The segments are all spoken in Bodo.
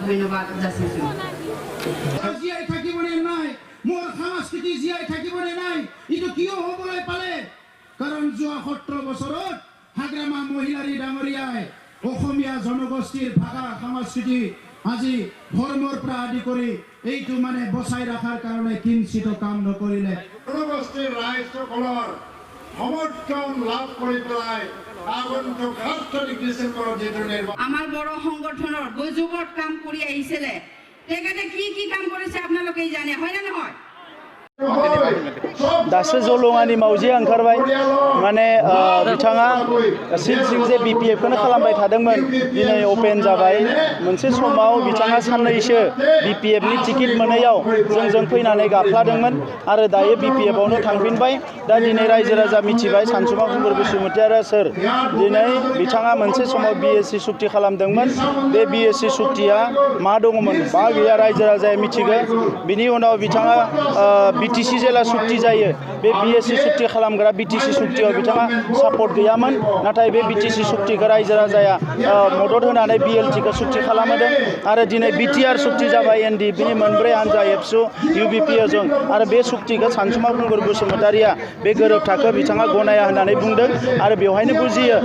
ধন্যবাদ যাচিছো জীয়াই থাকিবনে নাই মোৰ সংস্কৃতি জীয়াই থাকিবনে নাই ইটো কিয় হ'বলৈ পালে কাৰণ যোৱা 17 বছৰত হাগ্ৰামা মহিলাৰী ডাঙৰীয়াই অসমীয়া জনগোষ্ঠীৰ ভাষা সংস্কৃতি আজি ধৰ্মৰ পৰা আদি কৰি এইটো মানে বচাই ৰাখাৰ কাৰণে কিঞ্চিত কাম নকৰিলে জনগোষ্ঠীৰ ৰাইজসকলৰ সমৰ্থন লাভ কৰি পেলাই আগন্তুক 7 ডিসেম্বৰত যেটো নিৰ্বাচন আমাৰ বড় সংগঠনৰ গজুবত কাম কৰি আহিছিলে তেখেতে কি কাম কৰিছে আপোনালোকে জানে হয় না নহয় दासो जलंगानि मावजिया ओंखारबाय माने बिथाङा सिं BPF खौनो खालामबाय थादोंमोन दिनै ओपेन जाबाय मोनसे समाव बिथाङा साननैसो BPF नि टिकेट मोनैयाव जों फैनानै गाफ्लादोंमोन आरो दायो BPF आवनो थांफिनबाय दा दिनै रायजो राजा मिथिबाय सानसुमा खुंगुर बसुमतारिया सोर दिनै बिथाङा मोनसे समाव BSc सुक्ति खालामदोंमोन बे BSc सुक्तिया मा दङमोन मा गैया रायजो राजाया मिथिगौ बिनि उनाव बिथाङा BTC जेला सुक्ति जायो बे BSc सुक्ति खालामग्रा BTC सुक्तियाव बिथाङा सापर्ट गैयामोन नाथाय बे BTC सुक्तिखौ रायजो राजाया मदद होनानै BLT खौ सुक्ति खालामदों आरो दिनै BTR सुक्ति जाबाय NDP नि मोनब्रै हानजा एबसु UBPA जों आरो बे सुक्तिखौ सानसुमा खुंगुर बसुमतारिया बे गोरोबथाखौ बिथाङा गनाया होननानै बुंदों आरो बेवहायनो बुजियो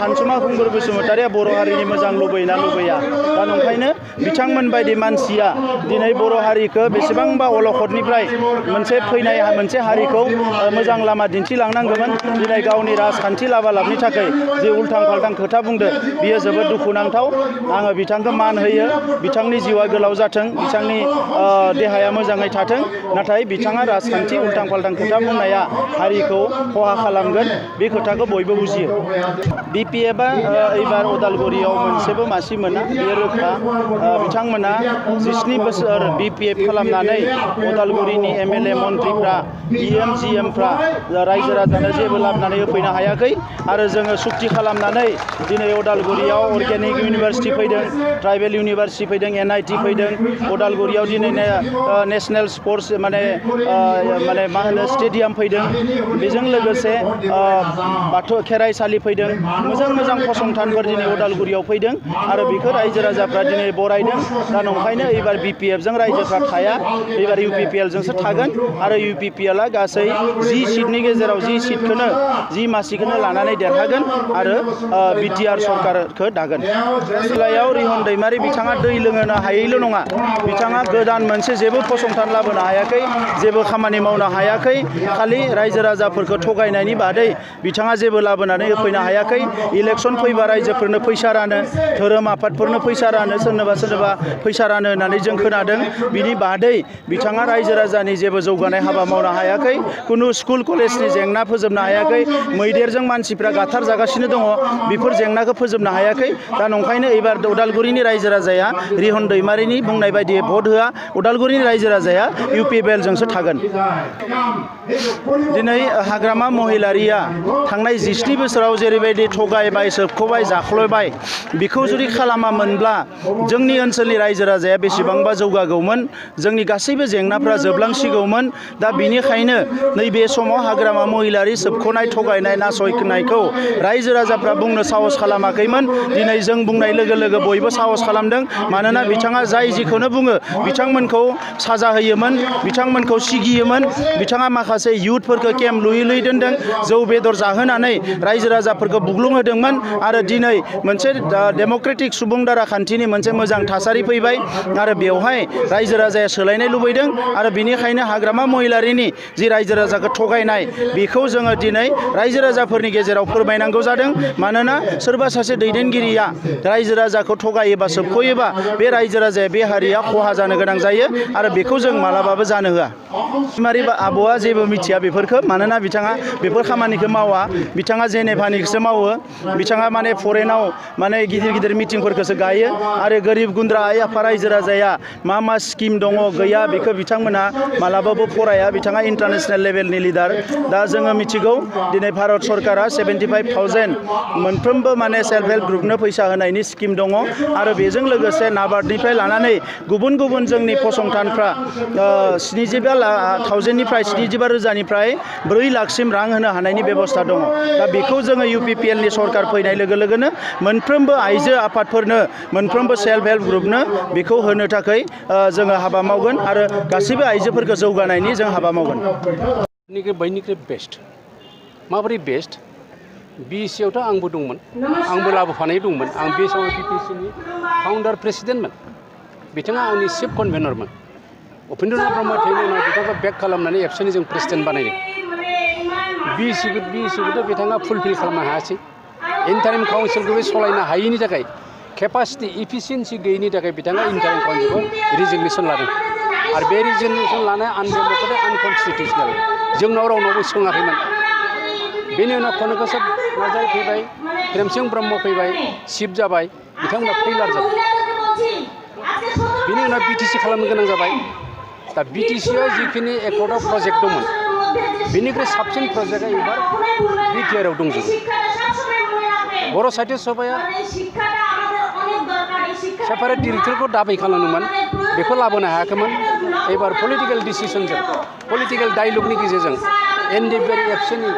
सानसुमा खुंगुर बसुमतारिया बर' हारिनि मोजां लुबैना लुबैया दा नंखायनो बिथांमोन बायदि मानसिया दिनै बर' हारिखौ बेसेबांबा अलखदनिफ्राय मोनसे फैनाय मोनसे हारिखौ मोजां लामा दिन्थिलांनांगौमोन दिनै गावनि राजखान्थि लाबालाबनि थाखाय जे उल्थां फाल्थां खोथा बुंदों बियो जोबोद दुखुनांथाव आङो बिथांखौ मान होयो बिथांनि जिउआ गोलाव जाथों बिथांनि देहाया मोजाङै थाथों नाथाय बिथाङा राजखान्थि उल्थां फाल्थां खोथा बुंनाया हारिखौ खहा खालामगोन बे खोथाखौ बयबो बुजियो BPF आ एबार उदालगुरियाव मोनसेबो मासि मोना बेयो रोखा बिथांमोना 17 बोसोर BPF खालामनानै उदालगुरिनि MLA मन्त्रिफ्रा EM GM फ्रा रायजो राजानो जेबो लाबोनानै होफैनो हायाखै आरो जोङो सुक्ति खालामनानै दिनै उदालगुरियाव अर्गेनिक इउनिभारसिटि फैदों ट्राइबेल इउनिभारसिटि फैदों NIT फैदों उदालगुरियाव दिनै नेशनेल स्पर्ट्स माने मा होनो स्टेडियाम फैदों बेजों लोगोसे बाथौ खेराइसालि फैदों मोजां फसंथानफोर दिनै उदालगुरियाव फैदों आरो बेखौ रायजो राजाफ्रा दिनै बरायदों दा नंखायनो एबार BPF जों रायजोफ्रा थाया एबार UPPL जोंसो थागोन आरो UPPL आ गासै 10 सीटनि गेजेराव 10 सीटखौनो 10 मासिखौनो लानानै देरहागोन आरो BTR सरकारखौ दागोन जिल्लायाव रिहन दैमारि बिथाङा दै लोंहोनो हायैल' नङा बिथाङा गोदान मोनसे जेबो फसंथान लाबोनो हायाखै जेबो खामानि मावनो हायाखै खालि रायजो राजाफोरखौ थगायनायनि बादै बिथाङा जेबो लाबोनानै होफैनो हायाखै इलेक्सन फैबा रायजोफोरनो फैसा रानो धोरोम आफादफोरनो फैसा रानो सोरनोबा फैसा रानो होननानै जों खोनादों बिनि बादै बिथाङा रायजो राजानि जेबो जौगानाय हाबा मावनो हायाखै कुनु स्कुल कलेजनि जेंना फोजोबनो हायाखै मैदेरजों मानसिफ्रा गाथार जागासिनो दङ बेफोर जेंनाखौ फोजोबनो हायाखै दा नंखायनो एबार उदालगुरिनि रायजो राजाया रिहन दैमारिनि बुंनाय बायदि भट होआ उदालगुरिनि रायजो राजाया UPPL जोंसो थागोन दिनै हाग्रामा महिलारिया थांनाय 17 बोसोराव जेरैबायदि थगायबाय सोबख'बाय जाख्लयबाय बेखौ जुदि खालामामोनब्ला जोंनि ओनसोलनि रायजो राजाया बेसेबांबा जौगागौमोन जोंनि गासैबो जेंनाफ्रा जोबलांसिगौमोन दा बिनिखायनो नैबे समाव हाग्रामा महिलारि सोबख'नाय थगायनाय नासयनायखौ रायजो राजाफ्रा बुंनो साहस खालामाखैमोन दिनै जों बुंनाय लोगो लोगो बयबो साहस खालामदों मानोना बिथाङा जाय जिखौनो बुङो बिथांमोनखौ साजा होयोमोन बिथांमोनखौ सिगियोमोन बिथाङा माखासे युथफोरखौ केम्प लुयै दोनदों जौ बेदर जाहोनानै रायजो राजाफोरखौ बुग्लुंहोदोंमोन आरो दिनै मोनसे डेम'क्रेटिक सुबुं दाराखान्थिनि मोनसे मोजां थासारि फैबाय आरो बेवहाय रायजो राजाया सोलायनाय लुबैदों आरो बिनिखायनो हाग्रामा महिलारिनि जि रायजो राजाखौ थगायनाय बेखौ जोङो दिनै रायजो राजाफोरनि गेजेराव फोरमायनांगौ जादों मानोना सोरबा सासे दैदेनगिरिया रायजो राजाखौ थगायोबा सोबख'योबा बे रायजो राजाया बे हारिया खहा जानो गोनां जायो आरो बेखौ जों मालाबाबो जानो होआ बिमारि आब'आ जेबो मिथिया बेफोरखौ मानोना बिथाङा बेफोर खामानिखौ मावा बिथाङा जेनेभानिखौसो मावो बिथाङा माने फरेनाव माने गिदिर मिटिंफोरखौसो गायो आरो गोरिब गुन्द्रा आइ आफा रायजो राजाया मा स्किम दङ गैया बेखौ बिथांमोना मालाबा बिजाबावबो फराया बिथाङा इन्टारनेशनेल लेभेलनि लिडार दा जोङो मिथिगौ दिनै भारत सरकारा 75,000 मोनफ्रोमबो माने सेल्फ हेल्प ग्रुपनो फैसा होनायनि स्किम दङ आरो बेजों लोगोसे नाबार्डनिफ्राय लानानै गुबुन गुबुन जोंनि फसंथानफ्रा 75,000निफ्राय 75,000निफ्राय 4 लाखसिम रां होनो हानायनि बेबस्था दङ दा बेखौ जोङो UPPLनि सरकार फैनाय लोगो लोगोनो मोनफ्रोमबो आइजो आफादफोरनो मोनफ्रोमबो सेल्फ हेल्प ग्रुपनो बेखौ होनो थाखाय जोङो हाबा मावगोन आरो गासैबो आइजोफोरखौ जौगानायनि जों हाबा मावगोन बयनिख्रुइ बेस्ट माबोरै बेस्ट BEC-आवथ' आंबो दंमोन आंबो लाबोफानाय दंमोन आं बे समाव BPC-नि फाउन्डार प्रेसिडेन्टमोन बिथाङा आंनि चिफ कनभेनरमोन उपेन्द्रनाथ ब्रह्म थैनायनि उनाव बिथांखौ बेक खालामनानै एबसुनि जों प्रेसिडेन्ट बानायदों BEC-खौथ' बिथाङा फुलफिल खालामनो हायासै इन्टारिम काउन्सिलखौबो सलायनो हायैनि थाखाय केपासिटि इफिसियेन्सि गैयैनि थाखाय बिथाङा इन्टारिम काउन्सिलखौ रिजिगनेसन लादों आरो बे रिजिगनेसन लानाय आनडेम'क्रेटिक आनकनस्टिटिउसनेल जोंनाव रावनावबो सोङाखैमोन बेनि उनाव कनकचर नार्जारि फैबाय प्रेमसिं ब्रह्म फैबाय चिफ जाबाय बिथांमोना फेइलार जाबाय बेनि उनाव BTC खालामनो गोनां जाबाय दा BTC-आव जिखिनि एकर्डआव प्रजेक्ट दंमोन बेनिख्रुइ साबसिन प्रजेक्टआ एबार BTR-आव दंजोबो बर' साहित्य सभाया सेपारेट डिरेक्टरखौ दाबि खालामदोंमोन बेखौ लाबोनो हायाखैमोन एबार पलिटिकेल डिसिसनजों पलिटिकेल डायलगनि गेजेरजों NDP एबसुनि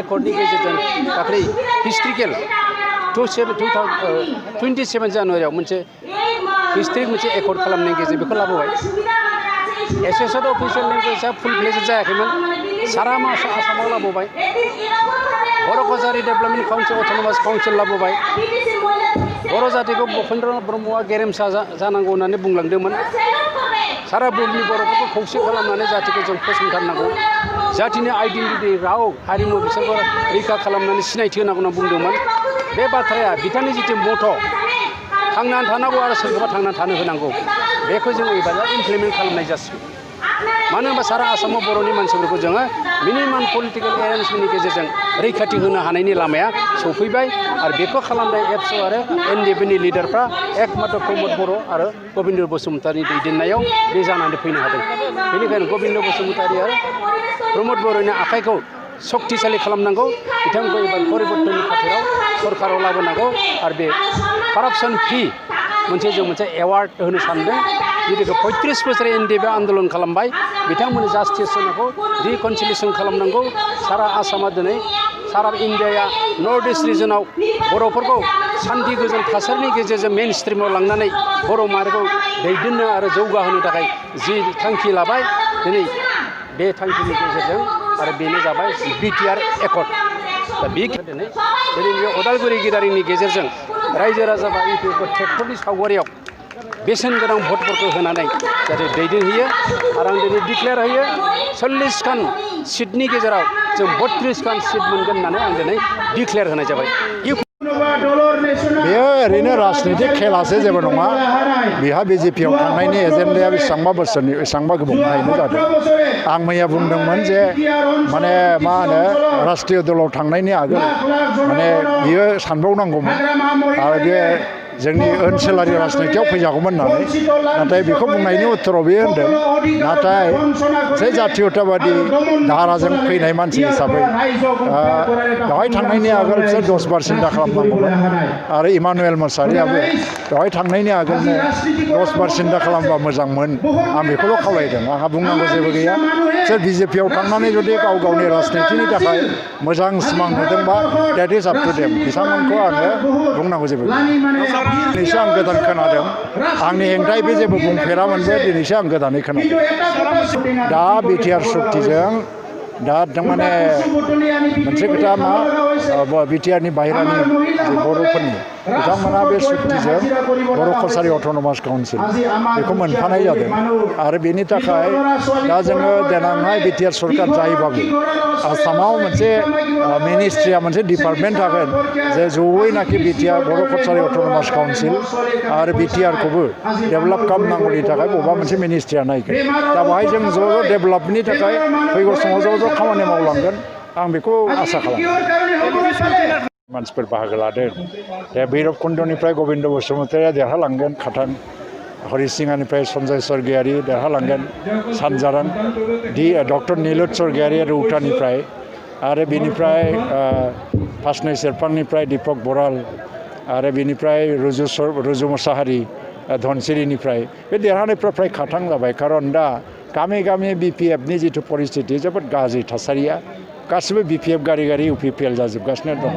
एकर्डनि गेजेरजों दाख्लै हिस्ट्रिकेल 27 जानुवारियाव मोनसे हिस्ट्रिक मोनसे एकर्ड खालामनायनि गेजेरजों बेखौ लाबोबाय एसोसिएटेड अफिसियेल लेंगुवेजआ फुल फ्लेजेड जायाखैमोन सारा आसामाव लाबोबाय बर' Kachari development council autonomous council लाबोबाय बर' जातिखौ उपेन्द्रनाथ ब्रह्मआ गेरेमसा जानांगौ होननानै बुंलांदोंमोन सारा बुहुमनि बर'फोरखौ खौसे खालामनानै जातिखौ जों फसंथारनांगौ जातिनि आइडेन्टिटि राव हारिमु बिसोरखौ रैखा खालामनानै सिनायथि होनांगौ होनना बुंदोंमोन बे बाथ्राया बिथांनि जितु मथ' थांनानै थानांगौ आरो सोरखौबा थांनानै थानो होनांगौ बेखौ जों एबार इमप्लिमेन्ट खालामनाय जासिगोन मानो होनबा सारा आसामाव बर'नि मानसिफोरखौ जोङो मिनिमाम पलिटिकेल एरेन्जमेन्टनि गेजेरजों रैखाथि होनो हानायनि लामाया सफैबाय आरो बेखौ खालामनाय एबसु आरो NDP-नि लिडारफ्रा एकमात्र प्रमद बर' आरो गबिन्द बसुमतारिनि दैदेननायाव बे जानानै फैनो हादों बेनिखायनो गबिन्द बसुमतारि आरो प्रमद बर'नि आखाइखौ सक्तिशालि खालामनांगौ बिथांमोनखौ एबार परिबर्तननि खाथिराव सरकाराव लाबोनांगौ आरो बे कारापसन फ्रि मोनसे एवार्ड होनो सानदों जिहेतु 35 बोसोर NDP आन्दोलन खालामबाय बिथांमोननि जास्टिस होनायखौ रिकनसिलिएसन खालामनांगौ सारा आसामा दिनै सारा इन्डियाया नर्थ इस्ट रिजनाव बर'फोरखौ शान्ति गोजोन थासारिनि गेजेरजों मेन स्ट्रिमाव लांनानै बर' माहारिखौ दैदेननो आरो जौगाहोनो थाखाय जि थांखि लाबाय दिनै बे थांखिनि गेजेरजों आरो बेनो जाबाय BTR एकर्ड दा बे दिनै बे उदालगुरि गिदारिनि गेजेरजों रायजो राजा बा इउपिएफखौ ट्रेक्टरनि सावगारियाव बेसेन गोनां भटफोरखौ होनानै जाहाथे दैदेनहैयो आरो आं दिनै डिक्लेयार होयो 40 खान सिटनि गेजेराव जों 32 खान सिट मोनगोन होननानै आं दिनै डिक्लेयार होनाय जाबाय बेयो ओरैनो राजनितिक खेलासो जेबो नङा बिहा BJP-आव थांनायनि एजेन्डाया बेसेबांबा बोसोरनि बेसेबांबा गोबावनिफ्रायनो जादों आं मैया बुंदोंमोन जे माने मा होनो राष्ट्रीय दलाव थांनायनि आगोल माने बियो सानबावनांगौमोन आरो बे जोंनि ओनसोलारि राजनितियाव फैजागौमोन होननानै नाथाय बेखौ बुंनायनि उत्तराव बेयो होनदों नाथाय जे जातीयताबादि धाराजों फैनाय मानसि हिसाबै बेवहाय थांनायनि आगोल बिसोर 10 सिन्था खालामनांगौमोन आरो इमानुएल मोसाहारियाबो बेवहाय थांनायनि आगोलनो 10 सिन्था खालामबा मोजांमोन आं बेखौल' खावलायदों आंहा बुंनांगौ जेबो गैया सोर BJP-आव थांनानै जुदि गाव गावनि राजनितिनि थाखाय मोजां सिमां नुदोंबा that is up to them बिथांमोनखौ आङो बुंनांगौ जेबो गैया दिनैसो आं गोदान खोनादों आंनि हेंथायै बे जेबो बुंफेरामोनबो दिनैसो आं गोदानै खोनादों दा BTR सुक्तिजों दा माने मोनसे खोथा मा BTR-नि बाहेरानि बर'फोरनि बिथांमोना बे सुक्तिजों बर' कचारि अट'नमास काउन्सिल बेखौ मोनफानाय जादों आरो बेनि थाखाय दा जोङो देनांहाय BTR सरकार जायोबाबो आसामाव मोनसे मिनिस्ट्रिया मोनसे डिपार्टमेन्ट थागोन जे जयैनाखि BTR बर' कचारि अट'नमास काउन्सिल आरो BTR-खौबो डेभेलप खालामनांगौनि थाखाय बबेबा मोनसे मिनिस्ट्रिया नायगोन दा बेवहाय जों ज' डेभेलपनि थाखाय फैगौ समाव ज' खामानि मावलांगोन आं बेखौ आसा खालामो मानसिफोर बाहागो लादों दा भैरबकुन्दनिफ्राय गबिन्द बसुमतारिया देरहालांगोन खाथां हरिसिङानिफ्राय सन्जय स्वर्गियारि देरहालांगोन सानजारां डक्टर नीलोद स्वर्गियारि रौतानिफ्राय आरो बेनिफ्राय फासनै सेरफांनिफ्राय दीपक बराल आरो बेनिफ्राय रुजु मोसाहारि धनसिरिनिफ्राय बे देरहानायफ्रा फ्राय खाथां जाबाय खारन दा गामि गामि BPF नि जिथु परिस्थिति जोबोद गाज्रि थासारिया गासिबो BPF गारि गारि UPPL जाजोबगासिनो दङ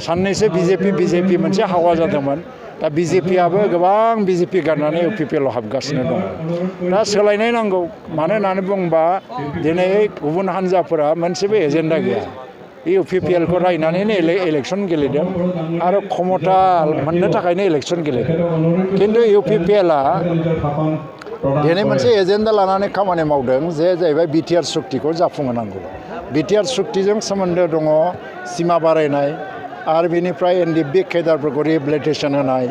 साननैसो BJP मोनसे हावा जादोंमोन दा BJPआबो गोबां BJP गारनानै UPPL हाबगासिनो दङ दा सोलायनाय नांगौ मानो होननानै बुङोबा दिनै गुबुन हान्जाफोरा मोनसेबो एजेन्डा गैया UPPL खौ रायनानैनो इलेक्सन गेलेदों आरो क्षमता मोननो थाखायनो इलेक्सन गेलेदों खिन्थु UPPLआ दिनै मोनसे एजेन्डा लानानै खामानि मावदों जे जाहैबाय BTR सुक्तिखौ जाफुंहोनांगौ BTR सुक्तिजों सोमोन्दो दङ सिमा बारायनाय आरो बेनिफ्राय NDB केडारफोरखौ रिहेबिलिटेसन होनाय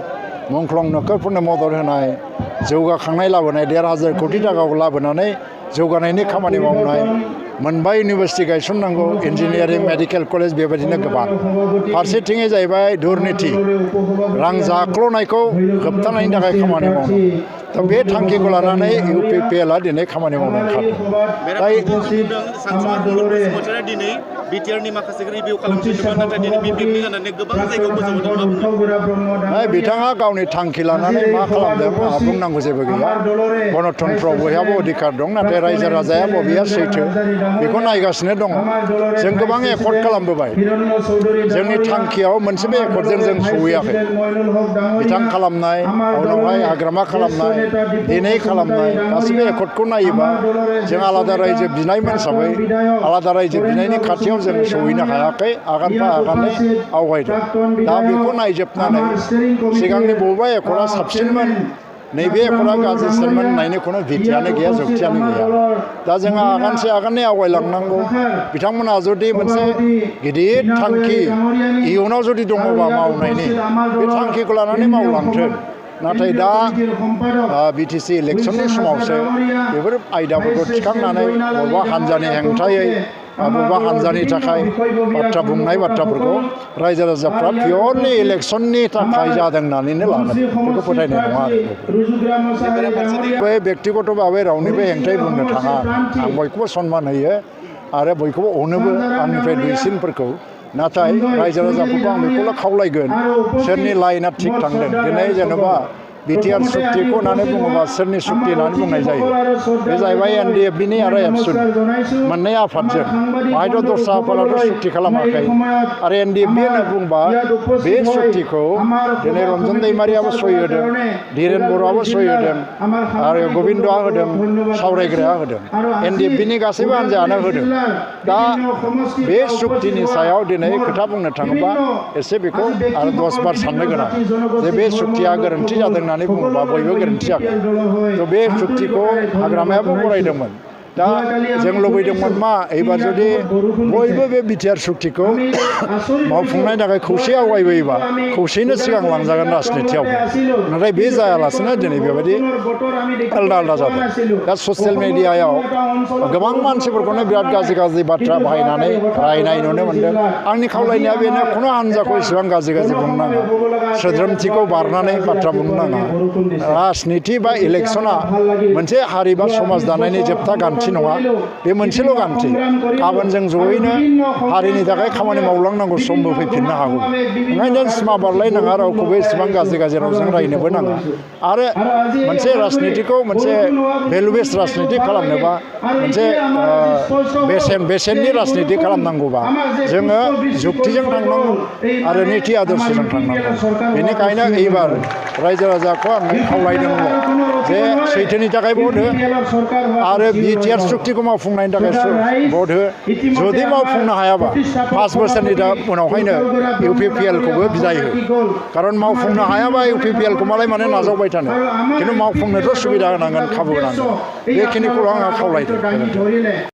मुंख्लं नखरफोरनो मदद होनाय जौगाखांनाय लाबोनाय 1,500 कोटि टाकाखौ लाबोनानै जौगानायनि खामानि मावनाय मोनबा इउनिभार्सिटि गायसननांगौ इन्जिनियारिं मेडिकेल कलेज बेबायदिनो गोबां फारसेथिङै जाहैबाय दुर्नीति रां जाख्ल'नायखौ होबथानायनि थाखाय खामानि मावनांगौ दा बे थांखिखौ लानानै UPPLआ दिनै खामानि मावनो ओंखारदों दिनै BTRनि माखासे रिभिउ खालामफिनदोंमोन नाथाय दिनै BPFनि जानानै गोबां जायगायाव गोजौदों बिथाङा गावनि थांखि लानानै मा खालामदों बुंनांगौ जेबो गैया गणतन्त्र बयहाबो अधिकार दं नाथाय रायजो राजाया बबेया सैथो बेखौ नायगासिनो दङ जों गोबां एफर्ट खालामबोबाय जोंनि थांखियाव मोनसेबो एफर्टजों जों सहैयाखै बिथां खालामनाय उनावहाय हाग्रामा खालामनाय दिनै खालामनाय गासिबो एफर्टखौ नायोबा जों आलादा रायजो बिनायमोन हिसाबै आलादा रायजो बिनायनि खाथियाव जों सहैनो हायाखै आगानफा आगानै आवगायदों दा बेखौ नायजोबनानै सिगांनि बबेबा एखरा साबसिनमोन नैबे एखरा गाज्रिसिनमोन होननायनि खुनु भिटियानो गैया जुक्तियानो गैया दा जोंहा आगानसे आगानै आवगायलांनांगौ बिथांमोनहा जुदि मोनसे गिदिर थांखि इयुनाव जुदि दङबा मावनायनि बे थांखिखौ लानानै मावलांथों नाथाय दा BTC इलेक्सननि समावसो बेफोर आयदाफोरखौ थिखांनानै बबेबा हान्जानि हेंथायै बबेबा हान्जानि थाखाय बाथ्रा बुंनाय बाथ्राफोरखौ रायजो राजाफ्रा पियरलि इलेक्सननि थाखाय जादों होननानैनो लागोन बेखौ फोथायनाय नङा आरो बे बेक्तिगत भाबै रावनिबो हेंथायै बुंनो थाङा आं बयखौबो सनमान होयो आरो बयखौबो अनोबो आंनिफ्राय दुइसिनफोरखौ नाथाय रायजो राजाफोरखौ आं बेखौल' खावलायगोन सोरनि लाइना थिग थांदों दिनै जेनेबा BTR सुक्तिखौ होननानै बुङोबा सोरनि सुक्ति होननानै बुंनाय जायो बे जाहैबाय NDFBनि आरो एबसुनि मोननै आफादजों बाहायथ' दस्रा आफादाथ' सुक्ति खालामाखै आरो NDFB होनना बुंबा बे सुक्तिखौ दिनै रन्जन दैमारियाबो सहि होदों धीरेन बर'आबो सहि होदों आरो गबिन्दआ होदों सावरायग्राया होदों NDFBनि गासैबो हान्जायानो होदों दा बे सुक्तिनि सायाव दिनै खोथा बुंनो थाङोबा एसे बेखौ आरो 10 बार साननो गोनां जे बे सुक्तिया गोरोन्थि जादों होननानै बुङोबा बयबो गोरोन्थि जागोन थ' बे सुक्तिखौ हाग्रामायाबो फरायदोंमोन दा जों लुबैदोंमोन मा एबार जुदि बयबो बे BTR सुक्तिखौ मावफुंनायनि थाखाय खौसे आवगायबोयोबा खौसेयैनो सिगां लांजागोन राजनितियाव नाथाय बे जायालासेनो दिनै बेबायदि आलदा आलदा जादों दा ससियेल मिडियायाव गोबां मानसिफोरखौनो बिराद गाज्रि गाज्रि बाथ्रा बाहायनानै रायनाय नुनो मोन्दों आंनि खावलायनाया बेनो खुनु हान्जाखौ इसेबां गाज्रि गाज्रि बुंनो नाङा सोद्रोमथिखौ बारनानै बाथ्रा बुंनो नाङा राजनिति बा इलेक्सना मोनसे हारि बा समाज दानायनि जोबथा गान्थि नङा बे मोनसेल' गान्थि गाबोन जों जयैनो हारिनि थाखाय खामानि मावलांनांगौ समबो फैफिननो हागौ ओंखायनो सिमा बारलायनाङा रावखौबो इसेबां गाज्रि गाज्रि रावजों रायनोबो नाङा आरो मोनसे राजनितिखौ मोनसे भेलु बेस राजनिति खालामनोबा मोनसे बेसेननि राजनिति खालामनांगौबा जोङो जुक्तिजों थांनांगौ आरो निति आदर्शजों थांनांगौ बेनिखायनो एबार रायजो राजाखौ आं खावलायदों जे सैथोनि थाखाय भट हो आरो BTR सुक्तिखौ मावफुंनायनि थाखाय भट हो जुदि मावफुंनो हायाबा 5 बोसोरनि उनावहायनो UPPLखौबो बिदाय हो खारन मावफुंनो हायाबा UPPLखौ मालाय माने नाजावबाय थानो खिन्थु मावफुंनोथ' सुबिदा होनांगोन खाबु होनांगोन बेखिनिखौल' आङो खावलायदों